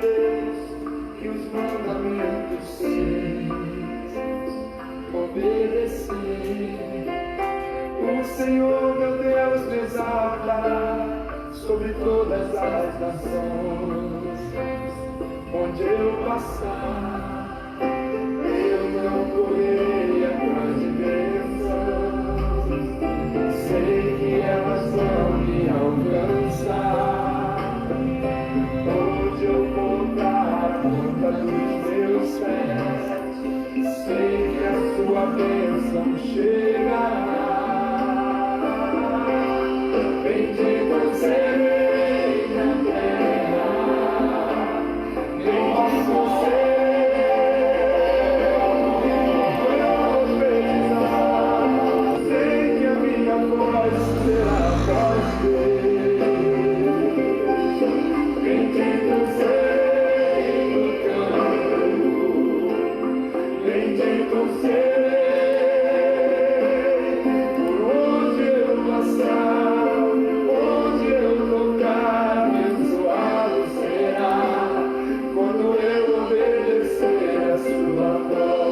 Deus, que os mandamentos sei obedecer. O Senhor meu Deus me exalta sobre todas as nações. Onde eu passar, eu não correrei atrás de bênçãos. Sei que elas vão me alcançar. Onde eu voltar a ponta dos meus pés, sei que a sua bênção chegará. Bendito serei na terra, nem posso ser, profetizar. Sei que a minha voz será a voz de Deus. Bendito serei no campo, bendito serei por onde eu passar. Onde eu tocar, abençoado será, quando eu obedecer a sua voz.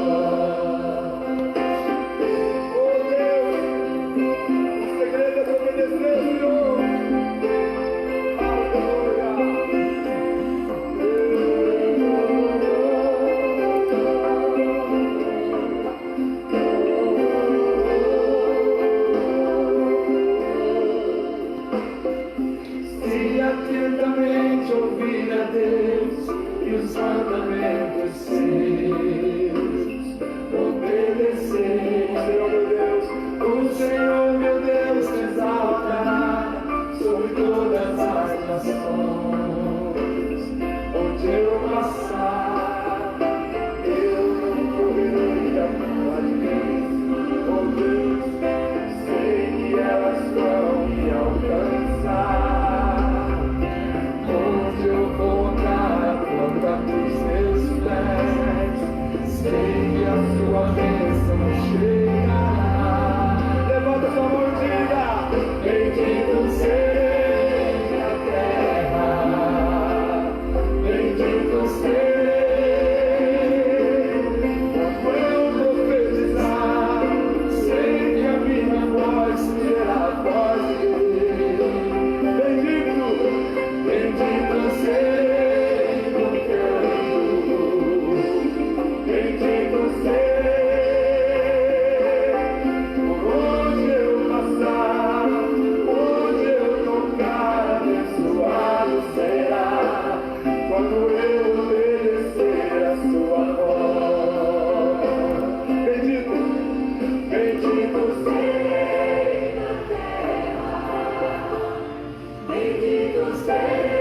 Oh Deus, o segredo é obedecer, Senhor. Aleluia. Se atentamente ouvir a Deus e os mandamentos seus obedecer, o Senhor meu Deus te exalta sobre todas as nações. Onde eu passar, eu não correrei atrás de mim. Oh Deus, sei que elas vão me alcançar. Onde eu voltar a ponta dos meus pés, sei que a sua bênção chegará. Levanta sua mão e diga: bendito serei na terra, bendito serei quando eu profetizar. Sei que a minha voz será a voz de Deus. Bendito serei no campo, bendito serei por onde eu passar. Onde eu tocar, abençoado será, quando eu obedecer a sua voz. Bendito serei na terra, bendito serei.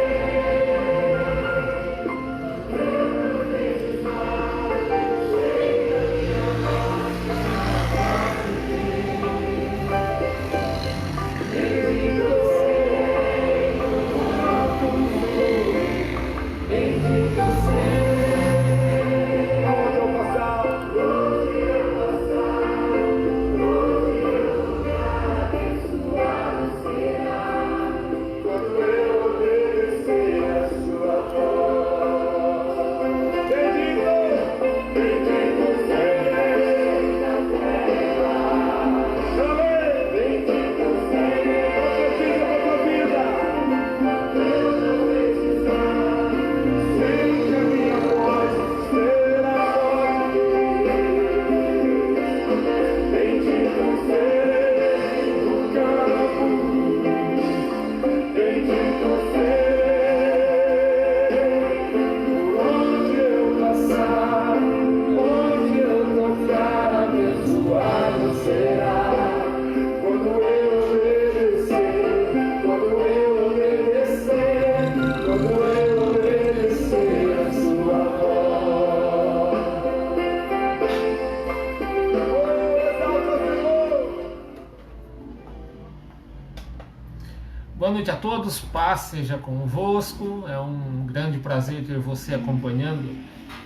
Boa noite a todos, paz seja convosco. É um grande prazer ter você acompanhando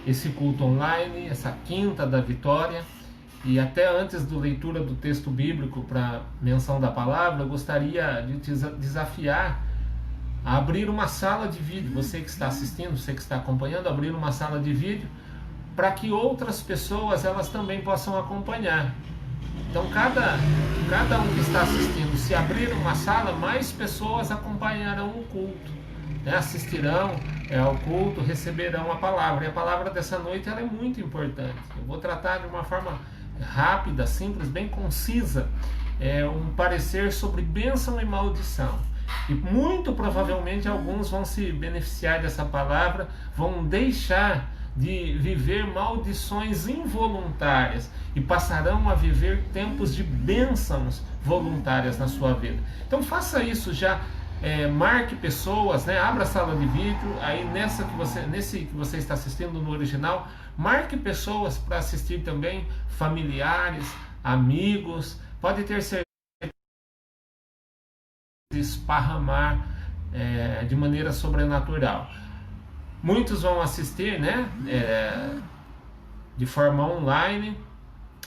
esse culto online, essa quinta da vitória. E até antes da leitura do texto bíblico para menção da palavra, eu gostaria de te desafiar a abrir uma sala de vídeo, você que está assistindo, você que está acompanhando, abrir uma sala de vídeo para que outras pessoas elas também possam acompanhar. Então cada um que está assistindo, se abrir uma sala, mais pessoas acompanharão o culto, né? Assistirão ao culto, receberão a palavra. E a palavra dessa noite ela é muito importante. Eu vou tratar de uma forma rápida, simples, bem concisa, um parecer sobre bênção e maldição. E muito provavelmente alguns vão se beneficiar dessa palavra, vão deixar de viver maldições involuntárias e passarão a viver tempos de bênçãos voluntárias na sua vida. Então faça isso já, marque pessoas, né? Abra a sala de vídeo, aí nesse que você está assistindo no original, marque pessoas para assistir também, familiares, amigos, pode ter certeza de esparramar de maneira sobrenatural. Muitos vão assistir, né, de forma online,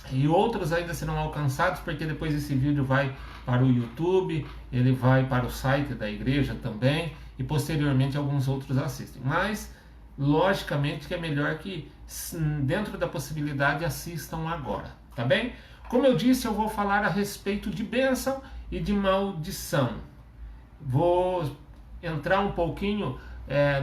e outros ainda serão alcançados, porque depois esse vídeo vai para o YouTube, ele vai para o site da igreja também, e posteriormente alguns outros assistem. Mas, logicamente, que é melhor que, dentro da possibilidade, assistam agora, tá bem? Como eu disse, eu vou falar a respeito de bênção e de maldição. Vou entrar um pouquinho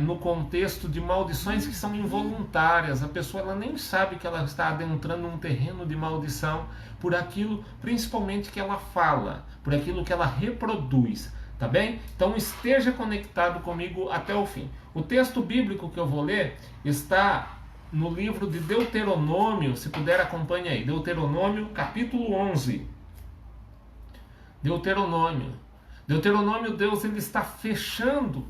no contexto de maldições que são involuntárias. A pessoa ela nem sabe que ela está adentrando um terreno de maldição por aquilo, principalmente que ela fala, por aquilo que ela reproduz, tá bem? Então esteja conectado comigo até o fim. O texto bíblico que eu vou ler está no livro de Deuteronômio, se puder acompanhe aí, Deuteronômio capítulo 11. Deuteronômio, Deus ele está fechando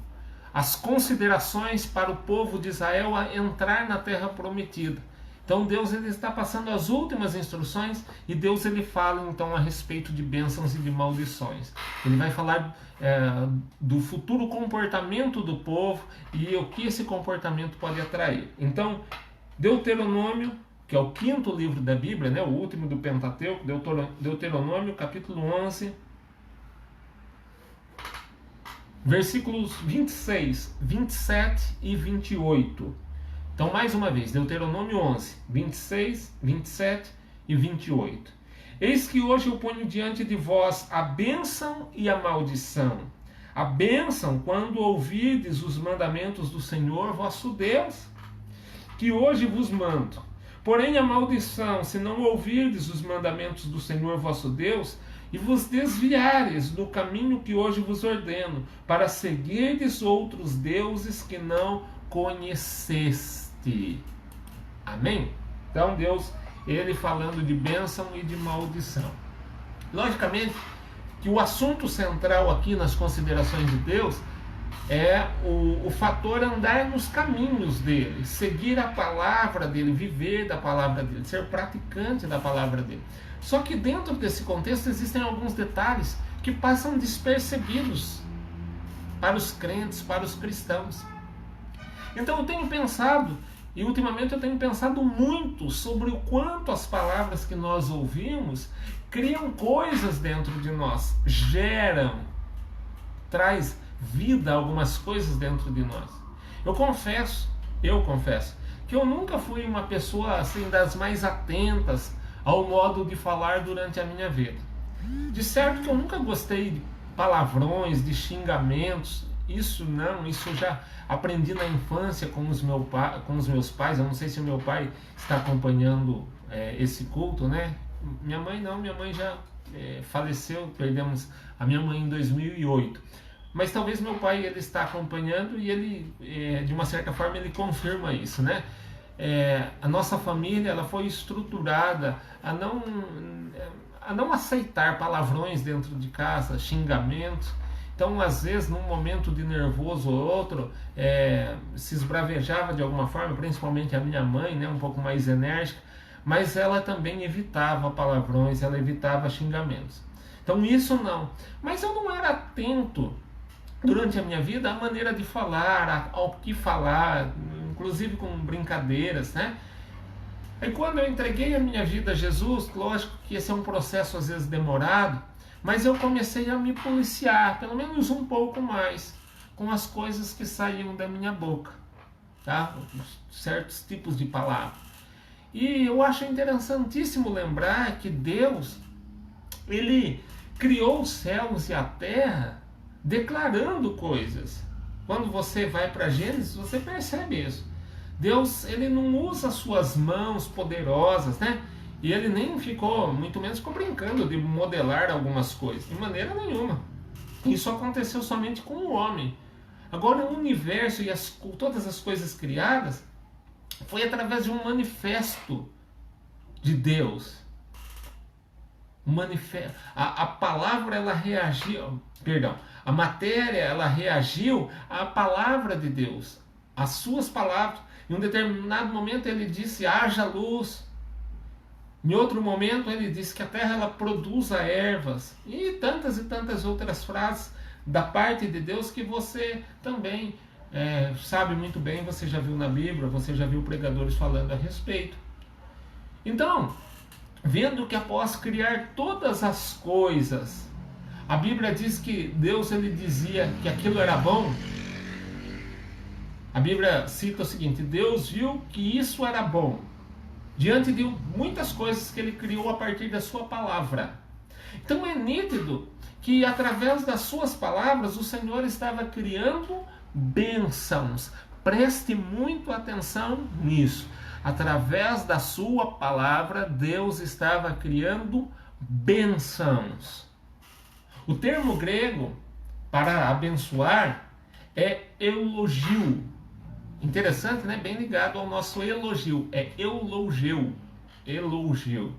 as considerações para o povo de Israel a entrar na terra prometida. Então Deus ele está passando as últimas instruções e Deus ele fala então a respeito de bênçãos e de maldições. Ele vai falar do futuro comportamento do povo e o que esse comportamento pode atrair. Então Deuteronômio, que é o 5º livro da Bíblia, né, o último do Pentateuco, Deuteronômio capítulo 11, versículos 26, 27 e 28. Então, mais uma vez, Deuteronômio 11, 26, 27 e 28. Eis que hoje eu ponho diante de vós a bênção e a maldição. A bênção, quando ouvirdes os mandamentos do Senhor vosso Deus, que hoje vos mando. Porém, a maldição, se não ouvirdes os mandamentos do Senhor vosso Deus, e vos desviares do caminho que hoje vos ordeno, para seguirdes outros deuses que não conheceste. Amém? Então Deus, ele falando de bênção e de maldição. Logicamente que o assunto central aqui nas considerações de Deus é o fator andar nos caminhos dele, seguir a palavra dele, viver da palavra dele, ser praticante da palavra dele. Só que dentro desse contexto existem alguns detalhes que passam despercebidos para os crentes, para os cristãos. Então eu tenho pensado, e ultimamente eu tenho pensado muito sobre o quanto as palavras que nós ouvimos criam coisas dentro de nós, traz vida a algumas coisas dentro de nós. Eu confesso que eu nunca fui uma pessoa assim das mais atentas ao modo de falar durante a minha vida. De certo que eu nunca gostei de palavrões, de xingamentos, isso eu já aprendi na infância com os meus pais. Eu não sei se o meu pai está acompanhando esse culto, né? Minha mãe não, minha mãe já faleceu, perdemos a minha mãe em 2008. Mas talvez meu pai ele está acompanhando e ele, de uma certa forma, ele confirma isso, né? A nossa família ela foi estruturada a não aceitar palavrões dentro de casa, xingamentos. Então, às vezes, num momento de nervoso ou outro, se esbravejava de alguma forma, principalmente a minha mãe, né, um pouco mais enérgica, mas ela também evitava palavrões, ela evitava xingamentos. Então, isso não. Mas eu não era atento durante a minha vida à maneira de falar, ao que falar, inclusive com brincadeiras, né? E quando eu entreguei a minha vida a Jesus, lógico que esse é um processo às vezes demorado, mas eu comecei a me policiar, pelo menos um pouco mais, com as coisas que saíam da minha boca, tá? Certos tipos de palavras. E eu acho interessantíssimo lembrar que Deus, ele criou os céus e a terra declarando coisas. Quando você vai para Gênesis, você percebe isso. Deus, ele não usa suas mãos poderosas, né? E ele nem ficou, muito menos ficou brincando de modelar algumas coisas, de maneira nenhuma. Isso aconteceu somente com o homem. Agora o universo e todas as coisas criadas foi através de um manifesto de Deus. A palavra, ela reagiu, perdão, a matéria, ela reagiu à palavra de Deus, às suas palavras. Em um determinado momento ele disse, haja luz. Em outro momento ele disse que a terra, ela produza ervas. E tantas outras frases da parte de Deus que você também sabe muito bem, você já viu na Bíblia, você já viu pregadores falando a respeito. Então, vendo que após criar todas as coisas, a Bíblia diz que Deus, ele dizia que aquilo era bom. A Bíblia cita o seguinte: Deus viu que isso era bom, diante de muitas coisas que ele criou a partir da sua palavra. Então é nítido que através das suas palavras o Senhor estava criando bênçãos. Preste muito atenção nisso. Através da sua palavra, Deus estava criando bênçãos. O termo grego para abençoar é elogio. Interessante, né? Bem ligado ao nosso elogio. É elogio. Elogio.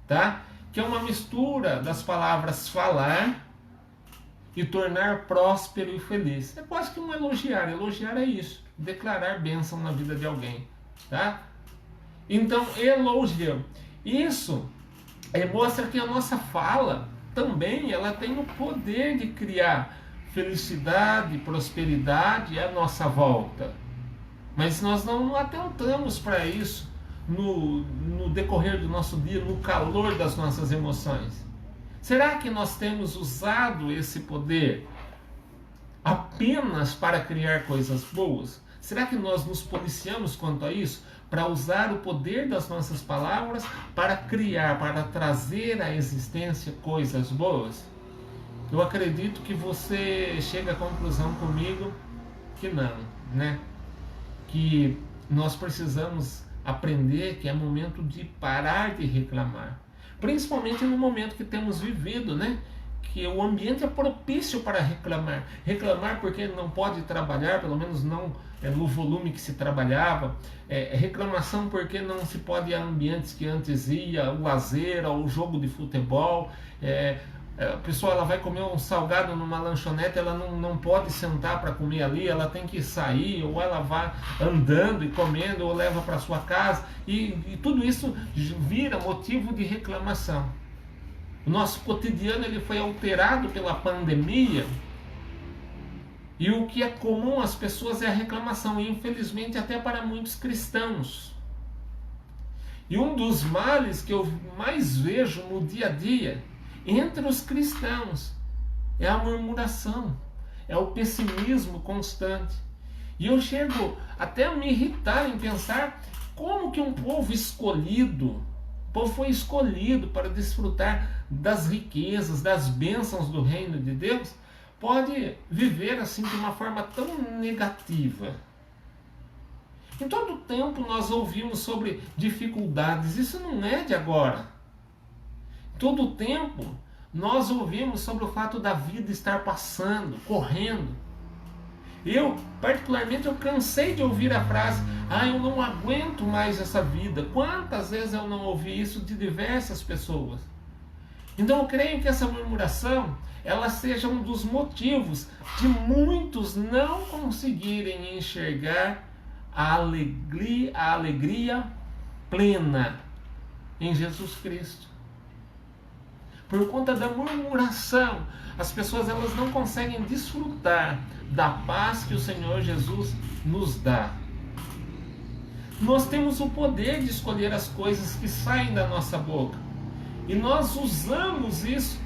Tá? Que é uma mistura das palavras falar e tornar próspero e feliz. É quase que um elogiar. Elogiar é isso. Declarar bênção na vida de alguém. Tá? Então, elogio. Isso mostra que a nossa fala também ela tem o poder de criar felicidade, prosperidade à nossa volta. Mas nós não atentamos para isso no decorrer do nosso dia, no calor das nossas emoções. Será que nós temos usado esse poder apenas para criar coisas boas? Será que nós nos policiamos quanto a isso? Para usar o poder das nossas palavras para criar, para trazer à existência coisas boas? Eu acredito que você chega à conclusão comigo que não, né? Que nós precisamos aprender que é momento de parar de reclamar. Principalmente no momento que temos vivido, né? Que o ambiente é propício para reclamar. Reclamar porque não pode trabalhar, pelo menos não no volume que se trabalhava. Reclamação porque não se pode ir a ambientes que antes ia, o lazer, o jogo de futebol. A pessoa ela vai comer um salgado numa lanchonete, ela não pode sentar para comer ali, ela tem que sair, ou ela vai andando e comendo, ou leva para sua casa, e tudo isso vira motivo de reclamação. O nosso cotidiano ele foi alterado pela pandemia, e o que é comum às pessoas é a reclamação, e infelizmente até para muitos cristãos. E um dos males que eu mais vejo no dia a dia entre os cristãos é a murmuração, é o pessimismo constante. E eu chego até a me irritar em pensar como que um povo escolhido, o povo foi escolhido para desfrutar das riquezas, das bênçãos do reino de Deus, pode viver assim de uma forma tão negativa. Em todo tempo nós ouvimos sobre dificuldades, isso não é de agora. Todo o tempo nós ouvimos sobre o fato da vida estar passando, correndo. Eu, particularmente, eu cansei de ouvir a frase: eu não aguento mais essa vida. Quantas vezes eu não ouvi isso de diversas pessoas? Então eu creio que essa murmuração, ela seja um dos motivos de muitos não conseguirem enxergar a alegria plena em Jesus Cristo. Por conta da murmuração, as pessoas elas não conseguem desfrutar da paz que o Senhor Jesus nos dá. Nós temos o poder de escolher as coisas que saem da nossa boca. E nós usamos isso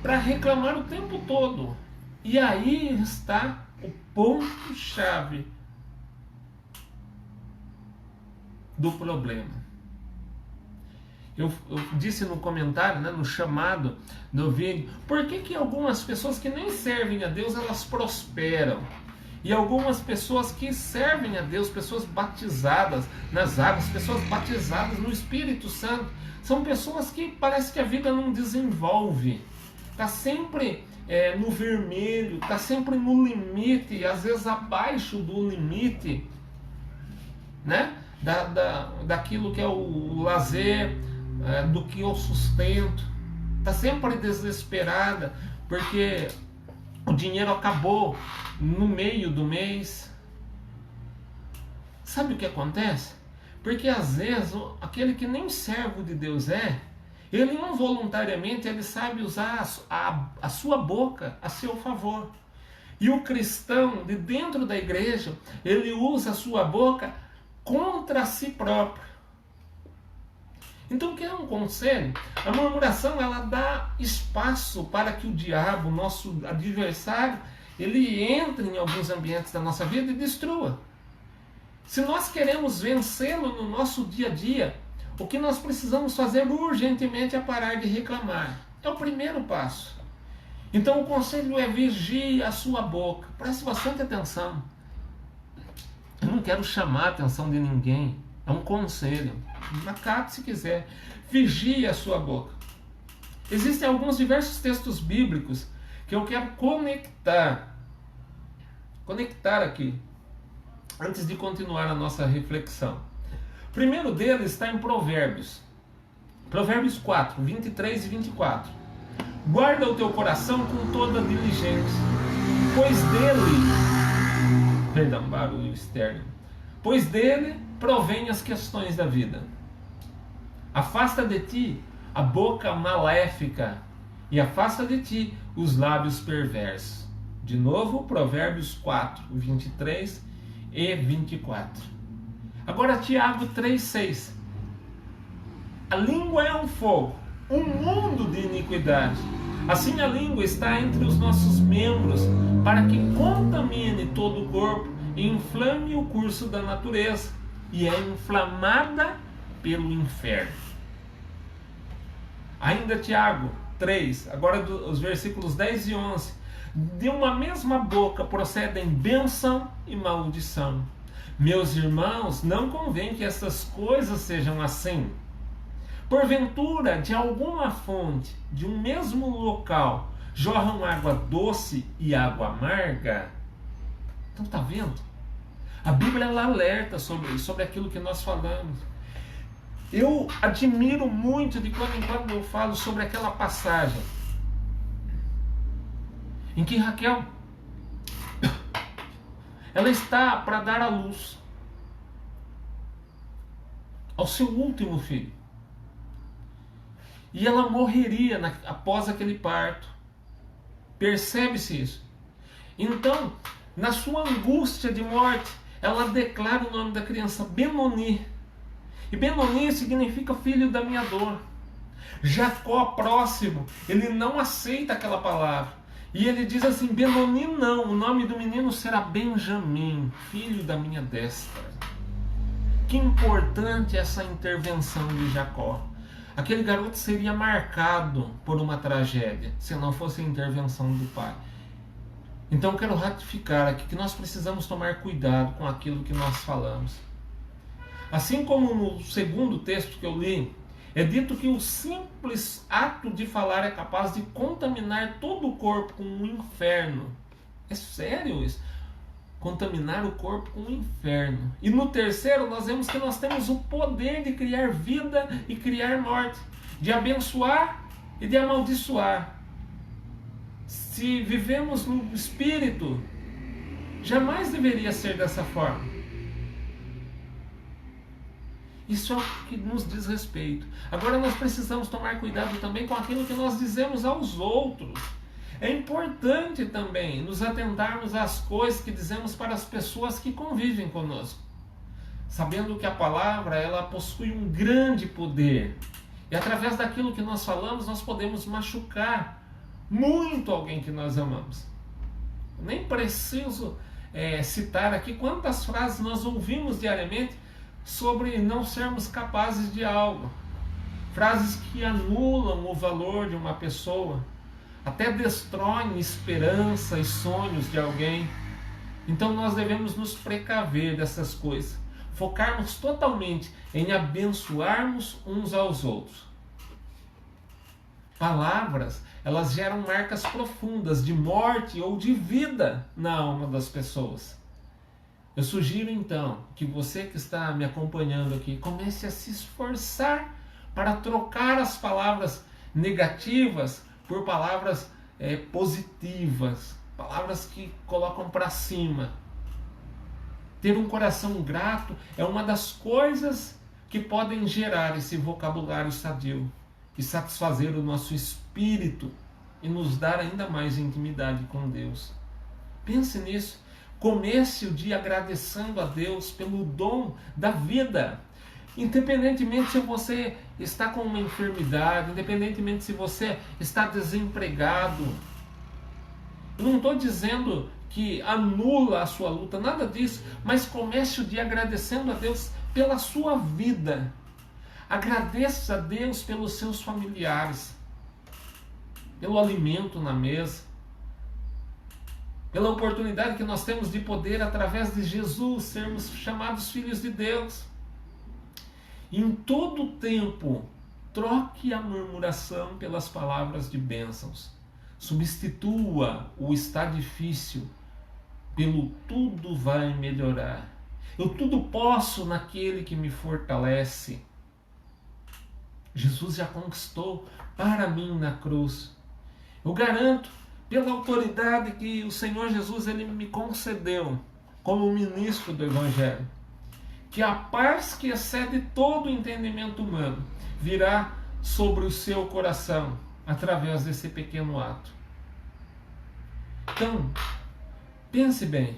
para reclamar o tempo todo. E aí está o ponto-chave do problema. Eu disse no comentário, né, no chamado do vídeo, por que algumas pessoas que nem servem a Deus, elas prosperam? E algumas pessoas que servem a Deus, pessoas batizadas nas águas, pessoas batizadas no Espírito Santo, são pessoas que parece que a vida não desenvolve. Está sempre no vermelho, está sempre no limite, às vezes abaixo do limite, né? Daquilo que é o lazer, do que é o sustento. Está sempre desesperada porque o dinheiro acabou no meio do mês. Sabe o que acontece? Porque às vezes aquele que nem servo de Deus ele involuntariamente ele sabe usar a sua boca a seu favor. E o cristão de dentro da igreja, ele usa a sua boca contra si próprio. Então, quer um conselho? A murmuração, ela dá espaço para que o diabo, nosso adversário, ele entre em alguns ambientes da nossa vida e destrua. Se nós queremos vencê-lo no nosso dia a dia, o que nós precisamos fazer urgentemente é parar de reclamar. É o primeiro passo. Então, o conselho é vigie a sua boca. Preste bastante atenção. Eu não quero chamar a atenção de ninguém. É um conselho. Acate se quiser. Vigie a sua boca. Existem alguns diversos textos bíblicos que eu quero conectar aqui, antes de continuar a nossa reflexão. O primeiro deles está em Provérbios. Provérbios 4, 23 e 24. Guarda o teu coração com toda diligência, pois barulho externo. Pois dele provém as questões da vida. Afasta de ti a boca maléfica e afasta de ti os lábios perversos. De novo, Provérbios 4, 23 e 24. Agora Tiago 3, 6. A língua é um fogo, um mundo de iniquidade. Assim a língua está entre os nossos membros, para que contamine todo o corpo e inflame o curso da natureza, e é inflamada pelo inferno. Ainda Tiago 3, agora os versículos 10 e 11. De uma mesma boca procedem bênção e maldição. Meus irmãos, não convém que essas coisas sejam assim. Porventura, de alguma fonte, de um mesmo local, jorram água doce e água amarga? Então, está vendo? A Bíblia ela alerta sobre aquilo que nós falamos. Eu admiro muito de quando em quando eu falo sobre aquela passagem em que Raquel ela está para dar à luz ao seu último filho. E ela morreria após aquele parto. Percebe-se isso? Então, na sua angústia de morte, ela declara o nome da criança Benoni. E Benoni significa filho da minha dor. Jacó, próximo, ele não aceita aquela palavra. E ele diz assim, Benoni não, o nome do menino será Benjamim, filho da minha destra. Que importante essa intervenção de Jacó. Aquele garoto seria marcado por uma tragédia, se não fosse a intervenção do pai. Então eu quero ratificar aqui que nós precisamos tomar cuidado com aquilo que nós falamos. Assim como no segundo texto que eu li, é dito que o simples ato de falar é capaz de contaminar todo o corpo com um inferno. É sério isso? Contaminar o corpo com o inferno. E no terceiro nós vemos que nós temos o poder de criar vida e criar morte, de abençoar e de amaldiçoar. Se vivemos no Espírito, jamais deveria ser dessa forma. Isso é o que nos diz respeito. Agora nós precisamos tomar cuidado também com aquilo que nós dizemos aos outros. É importante também nos atentarmos às coisas que dizemos para as pessoas que convivem conosco, sabendo que a palavra ela possui um grande poder. E através daquilo que nós falamos, nós podemos machucar muito alguém que nós amamos. Nem preciso citar aqui quantas frases nós ouvimos diariamente sobre não sermos capazes de algo. Frases que anulam o valor de uma pessoa, até destroem esperança e sonhos de alguém. Então nós devemos nos precaver dessas coisas, focarmos totalmente em abençoarmos uns aos outros. Palavras, elas geram marcas profundas de morte ou de vida na alma das pessoas. Eu sugiro então que você que está me acompanhando aqui comece a se esforçar para trocar as palavras negativas por palavras positivas, palavras que colocam para cima. Ter um coração grato é uma das coisas que podem gerar esse vocabulário sadio e satisfazer o nosso espírito e nos dar ainda mais intimidade com Deus. Pense nisso. Comece o dia agradecendo a Deus pelo dom da vida. Independentemente se você está com uma enfermidade, independentemente se você está desempregado. Eu não estou dizendo que anula a sua luta, nada disso, mas comece o dia agradecendo a Deus pela sua vida. Agradeça a Deus pelos seus familiares, pelo alimento na mesa, pela oportunidade que nós temos de poder, através de Jesus, sermos chamados filhos de Deus. Em todo tempo, troque a murmuração pelas palavras de bênçãos. Substitua o está difícil pelo tudo vai melhorar. Eu tudo posso naquele que me fortalece. Jesus já conquistou para mim na cruz. Eu garanto, pela autoridade que o Senhor Jesus ele me concedeu como ministro do Evangelho, que a paz que excede todo o entendimento humano virá sobre o seu coração através desse pequeno ato. Então, pense bem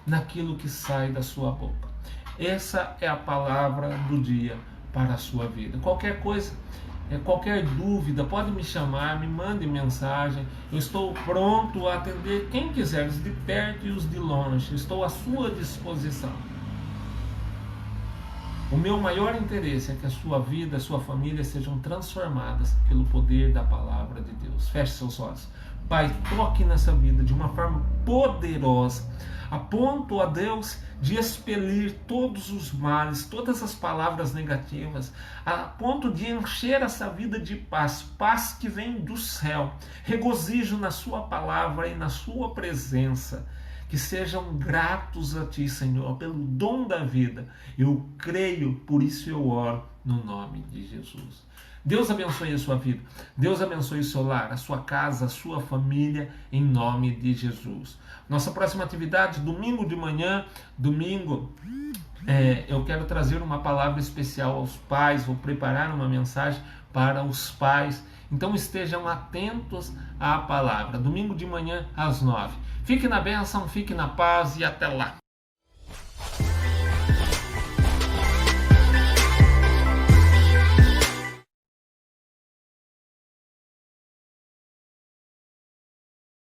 naquilo que sai da sua boca. Essa é a palavra do dia para a sua vida. Qualquer coisa, qualquer dúvida, pode me chamar, me mande mensagem. Eu estou pronto a atender quem quiser, os de perto e os de longe. Estou à sua disposição. O meu maior interesse é que a sua vida, a sua família sejam transformadas pelo poder da palavra de Deus. Feche seus olhos. Pai, toque nessa vida de uma forma poderosa, a ponto, ó Deus, de expelir todos os males, todas as palavras negativas, a ponto de encher essa vida de paz, paz que vem do céu, regozijo na sua palavra e na sua presença. Que sejam gratos a Ti, Senhor, pelo dom da vida. Eu creio, por isso eu oro no nome de Jesus. Deus abençoe a sua vida. Deus abençoe o seu lar, a sua casa, a sua família, em nome de Jesus. Nossa próxima atividade, domingo de manhã, eu quero trazer uma palavra especial aos pais, vou preparar uma mensagem para os pais. Então estejam atentos à palavra. Domingo de manhã às 9. Fique na bênção, fique na paz e até lá.